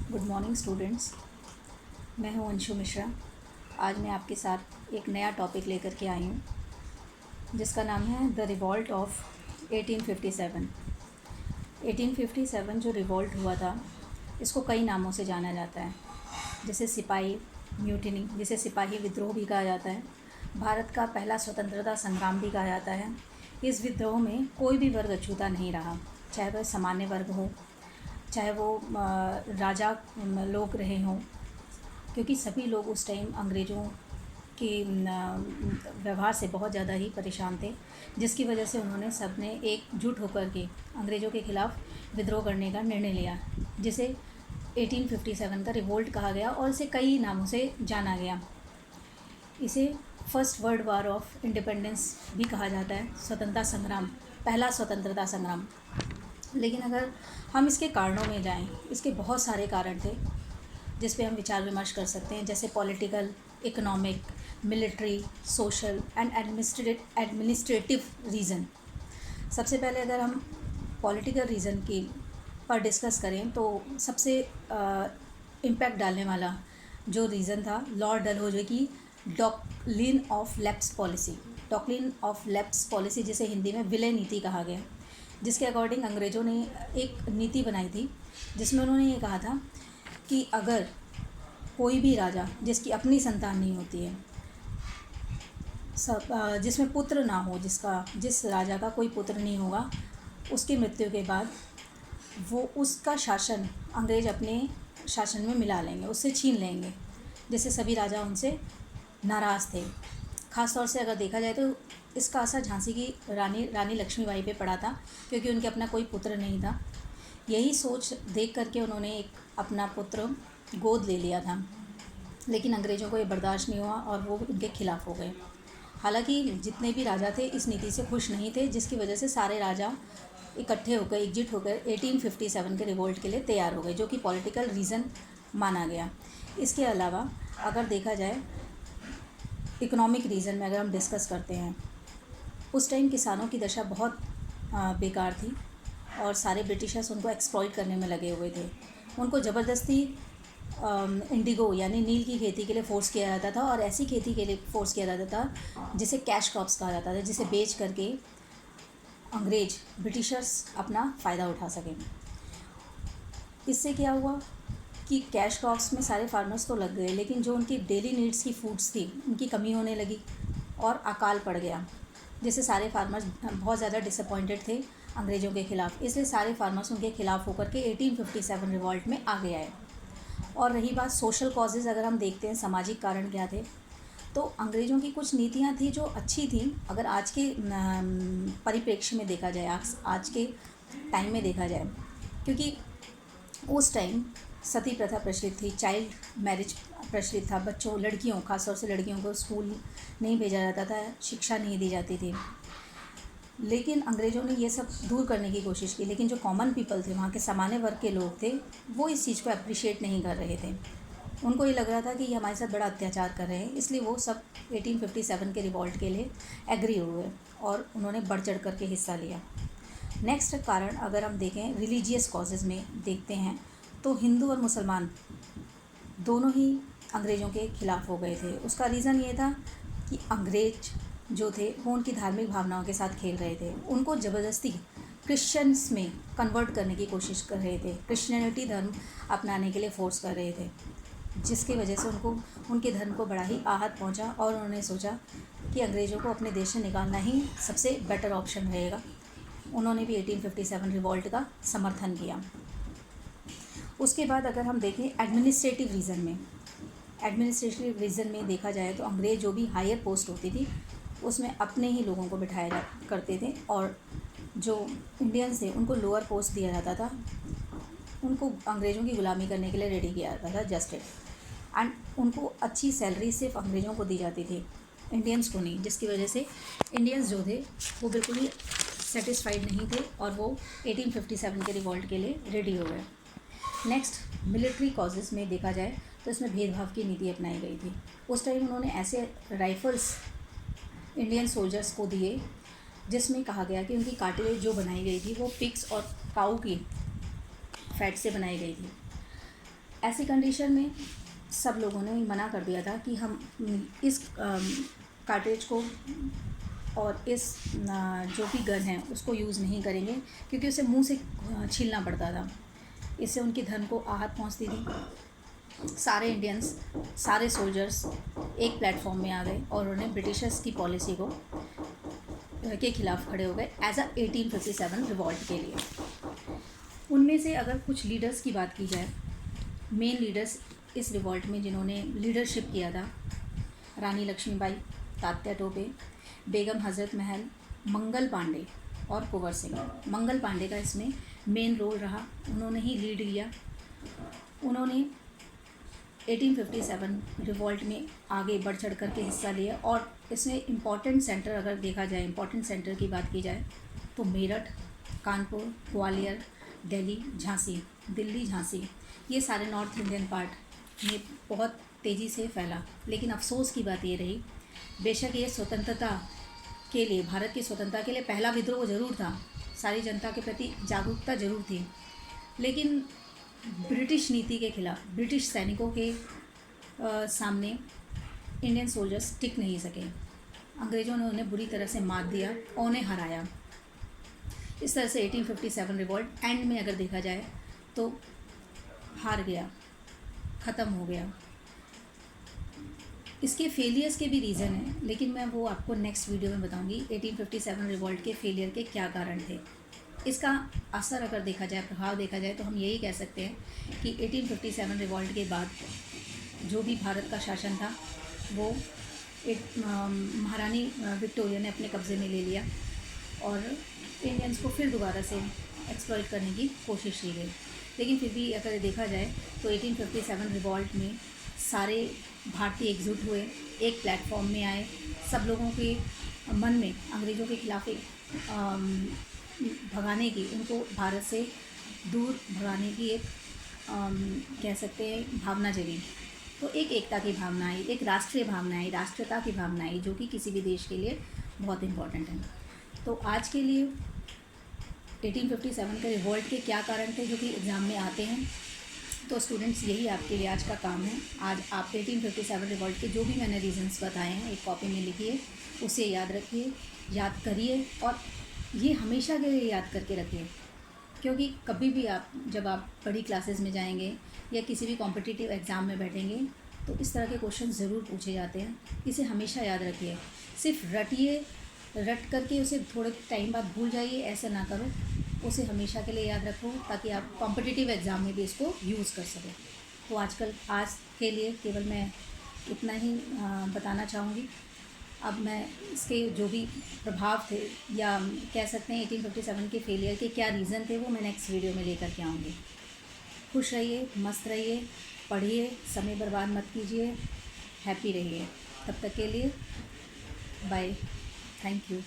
Good morning students. मैं हूं अंशु मिश्रा। आज मैं आपके साथ एक नया टॉपिक लेकर के आई हूं जिसका नाम है द रिवॉल्ट ऑफ 1857। 1857 जो रिवॉल्ट हुआ था इसको कई नामों से जाना जाता है, जैसे सिपाही म्यूटिनी, जिसे सिपाही विद्रोह भी कहा जाता है। भारत का पहला स्वतंत्रता संग्राम भी कहा जाता है। इस विद्रोह में कोई भी वर्ग अछूता नहीं रहा, चाहे वह सामान्य वर्ग हो, चाहे वो राजा लोग रहे हों, क्योंकि सभी लोग उस टाइम अंग्रेज़ों के व्यवहार से बहुत ज़्यादा ही परेशान थे, जिसकी वजह से उन्होंने सब ने एकजुट होकर के अंग्रेज़ों के ख़िलाफ़ विद्रोह करने का निर्णय लिया, जिसे 1857 का रिवोल्ट कहा गया और इसे कई नामों से जाना गया। इसे first world war of independence भी कहा जाता है, स्वतंत्रता संग्राम, पहला स्वतंत्रता संग्राम। लेकिन अगर हम इसके कारणों में जाएं, इसके बहुत सारे कारण थे जिस पे हम विचार विमर्श कर सकते हैं, जैसे political, economic, military, social and administrative reason. सबसे पहले अगर हम पॉलिटिकल रीज़न की पर डिस्कस करें तो सबसे इम्पैक्ट डालने वाला जो रीज़न था लॉर्ड डलहौजी की doctrine of lapse policy. Doctrine of lapse policy, जिसे हिंदी में विलय नीति कहा गया, जिसके अकॉर्डिंग अंग्रेज़ों ने एक नीति बनाई थी जिसमें उन्होंने ये कहा था कि अगर कोई भी राजा जिसकी अपनी संतान नहीं होती है, जिसमें पुत्र ना हो, जिस राजा का कोई पुत्र नहीं होगा, उसकी मृत्यु के बाद वो उसका शासन अंग्रेज़ अपने शासन में मिला लेंगे, उससे छीन लेंगे, जैसे सभी राजा उनसे नाराज़ थे। ख़ास तौर से अगर देखा जाए तो इसका असर झांसी की रानी लक्ष्मीबाई पे पड़ा था, क्योंकि उनके अपना कोई पुत्र नहीं था। यही सोच देख करके उन्होंने एक अपना पुत्र गोद ले लिया था, लेकिन अंग्रेज़ों को ये बर्दाश्त नहीं हुआ और वो उनके खिलाफ़ हो गए। हालांकि जितने भी राजा थे इस नीति से खुश नहीं थे, जिसकी वजह से सारे राजा इकट्ठे होकर, एकजुट होकर 1857 के रिवोल्ट के लिए तैयार हो गए, जो कि पॉलिटिकल रीज़न माना गया। इसके अलावा अगर देखा जाए इकोनॉमिक रीज़न में अगर हम डिस्कस करते हैं, उस टाइम किसानों की दशा बहुत बेकार थी और सारे ब्रिटिशर्स उनको एक्सप्लॉइट करने में लगे हुए थे। उनको ज़बरदस्ती इंडिगो यानी नील की खेती के लिए फ़ोर्स किया जाता था, और ऐसी खेती के लिए फ़ोर्स किया जाता था जिसे कैश क्रॉप्स कहा जाता था, जिसे बेच करके अंग्रेज ब्रिटिशर्स अपना फ़ायदा उठा सकें। इससे क्या हुआ कि कैश क्रॉप्स में सारे फार्मर्स तो लग गए, लेकिन जो उनकी डेली नीड्स की फूड्स थी उनकी कमी होने लगी और अकाल पड़ गया, जिससे सारे फार्मर्स बहुत ज़्यादा डिसअपॉइंटेड थे अंग्रेज़ों के ख़िलाफ़। इसलिए सारे फार्मर्स उनके ख़िलाफ़ होकर के 1857 रिवॉल्ट में आगे आए। और रही बात सोशल कॉजेज़, अगर हम देखते हैं सामाजिक कारण क्या थे, तो अंग्रेज़ों की कुछ नीतियाँ थी जो अच्छी थी। अगर आज के परिप्रेक्ष्य में देखा जाए, आज के टाइम में देखा जाए, क्योंकि उस टाइम सती प्रथा प्रचलित थी, चाइल्ड मैरिज प्रचलित था, लड़कियों, खासतौर से लड़कियों को स्कूल नहीं भेजा जाता था, शिक्षा नहीं दी जाती थी। लेकिन अंग्रेज़ों ने ये सब दूर करने की कोशिश की, लेकिन जो कॉमन पीपल थे, वहाँ के सामान्य वर्ग के लोग थे, वो इस चीज़ को अप्रिशिएट नहीं कर रहे थे। उनको ये लग रहा था कि ये हमारे साथ बड़ा अत्याचार कर रहे हैं, इसलिए वो सब 1857 के रिवॉल्ट के लिए एग्री हुए और उन्होंने बढ़ चढ़ करके हिस्सा लिया। नेक्स्ट कारण अगर हम देखें रिलीजियस कॉजेज़ में देखते हैं, तो हिंदू और मुसलमान दोनों ही अंग्रेज़ों के ख़िलाफ़ हो गए थे। उसका रीज़न ये था कि अंग्रेज जो थे वो उनकी धार्मिक भावनाओं के साथ खेल रहे थे, उनको ज़बरदस्ती क्रिश्चियंस में कन्वर्ट करने की कोशिश कर रहे थे, क्रिश्चियनिटी धर्म अपनाने के लिए फ़ोर्स कर रहे थे, जिसकी वजह से उनको उनके धर्म को बड़ा ही आहत पहुंचा और उन्होंने सोचा कि अंग्रेज़ों को अपने देश से निकालना ही सबसे बेटर ऑप्शन रहेगा। उन्होंने भी 1857 रिवॉल्ट का समर्थन किया। उसके बाद अगर हम देखें एडमिनिस्ट्रेटिव रीज़न में देखा जाए, तो अंग्रेज़ जो भी हायर पोस्ट होती थी उसमें अपने ही लोगों को बिठाया करते थे, और जो इंडियंस थे उनको लोअर पोस्ट दिया जाता था, उनको अंग्रेज़ों की ग़ुलामी करने के लिए रेडी किया जाता था जस्ट एंड उनको अच्छी सैलरी सिर्फ अंग्रेज़ों को दी जाती थी, इंडियंस को नहीं, जिसकी वजह से इंडियंस जो थे वो बिल्कुल ही सेटिस्फाइड नहीं थे और वो 1857 के रिवॉल्ट के लिए रेडी हो गए। नेक्स्ट मिलिट्री कॉजेज़ में देखा जाए तो इसमें भेदभाव की नीति अपनाई गई थी। उस टाइम उन्होंने ऐसे राइफ़ल्स इंडियन सोल्जर्स को दिए जिसमें कहा गया कि उनकी कार्टिलेज जो बनाई गई थी वो पिग्स और काऊ की फैट से बनाई गई थी। ऐसी कंडीशन में सब लोगों ने मना कर दिया था कि हम इस कार्ट्रिज को और इस जो भी गन है उसको यूज़ नहीं करेंगे, क्योंकि उसे मुंह से छीलना पड़ता था। इससे उनके धन को आहत पहुंचती थी। सारे इंडियंस, सारे सोल्जर्स एक प्लेटफॉर्म में आ गए और उन्होंने ब्रिटिशर्स की पॉलिसी को के खिलाफ खड़े हो गए एज अ 1857 रिवॉल्ट के लिए। उनमें से अगर कुछ लीडर्स की बात की जाए, मेन लीडर्स इस रिवॉल्ट में जिन्होंने लीडरशिप किया था, रानी लक्ष्मीबाई, तात्या टोपे, बेगम हज़रत महल, मंगल पांडे और कुंवर सिंह। मंगल पांडे का इसमें मेन रोल रहा, उन्होंने ही लीड लिया। उन्होंने 1857 रिवॉल्ट में आगे बढ़ चढ़ करके हिस्सा लिया और इसमें इम्पॉर्टेंट सेंटर अगर देखा जाए, इम्पॉर्टेंट सेंटर की बात की जाए तो मेरठ, कानपुर, ग्वालियर, दिल्ली, झांसी, दिल्ली, झांसी, ये सारे नॉर्थ इंडियन पार्ट में बहुत तेज़ी से फैला। लेकिन अफसोस की बात ये रही, बेशक ये स्वतंत्रता के लिए, भारत की स्वतंत्रता के लिए पहला विद्रोह ज़रूर था, सारी जनता के प्रति जागरूकता ज़रूर थी, लेकिन ब्रिटिश नीति के खिलाफ, ब्रिटिश सैनिकों के सामने इंडियन सोल्जर्स टिक नहीं सके। अंग्रेज़ों ने उन्हें बुरी तरह से मात दिया और उन्हें हराया। इस तरह से 1857 रिवॉल्ट एंड में अगर देखा जाए तो हार गया, ख़त्म हो गया। इसके फेलियर्स के भी रीज़न हैं, लेकिन मैं वो आपको नेक्स्ट वीडियो में बताऊंगी 1857 रिवॉल्ट के फेलियर के क्या कारण थे। इसका असर अगर देखा जाए, प्रभाव देखा जाए, तो हम यही कह सकते हैं कि 1857 रिवॉल्ट के बाद जो भी भारत का शासन था वो एक महारानी विक्टोरिया ने अपने कब्ज़े में ले लिया और इंडियंस को फिर दोबारा से एक्सप्लॉइट करने की कोशिश की गई। लेकिन फिर भी अगर देखा जाए तो 1857 रिवॉल्ट में सारे भारतीय एकजुट हुए, एक प्लेटफॉर्म में आए, सब लोगों के मन में अंग्रेज़ों के खिलाफ एक भगाने की, उनको भारत से दूर भगाने की एक कह सकते हैं भावना जगी। तो एक एकता की भावना आई, एक राष्ट्रीय भावना आई, राष्ट्रीयता की भावना आई, जो कि किसी भी देश के लिए बहुत इम्पोर्टेंट है। तो आज के लिए 1857 के रिवॉल्ट के क्या कारण थे जो कि एग्ज़ाम में आते हैं, तो स्टूडेंट्स यही आपके लिए आज का काम है। आज आप 1857 रिवॉल्ट के जो भी मैंने रीजंस बताए हैं एक कॉपी में लिखिए, उसे याद रखिए, याद करिए और ये हमेशा के लिए याद करके रखिए, क्योंकि कभी भी आप जब आप बड़ी क्लासेस में जाएंगे या किसी भी कॉम्पिटिटिव एग्ज़ाम में बैठेंगे तो इस तरह के क्वेश्चन ज़रूर पूछे जाते हैं। इसे हमेशा याद रखिए, सिर्फ रट करके उसे थोड़े टाइम बाद भूल जाइए, ऐसा ना करो, उसे हमेशा के लिए याद रखो ताकि आप कॉम्पिटिटिव एग्ज़ाम में भी इसको यूज़ कर सकें। तो आज के लिए केवल मैं इतना ही बताना चाहूँगी। अब मैं इसके जो भी प्रभाव थे या कह सकते हैं 1857 के फेलियर के क्या रीज़न थे वो मैं नेक्स्ट वीडियो में लेकर के आऊँगी। खुश रहिए, मस्त रहिए, पढ़िए, समय बर्बाद मत कीजिए, हैप्पी रहिए। तब तक के लिए बाय, थैंक यू।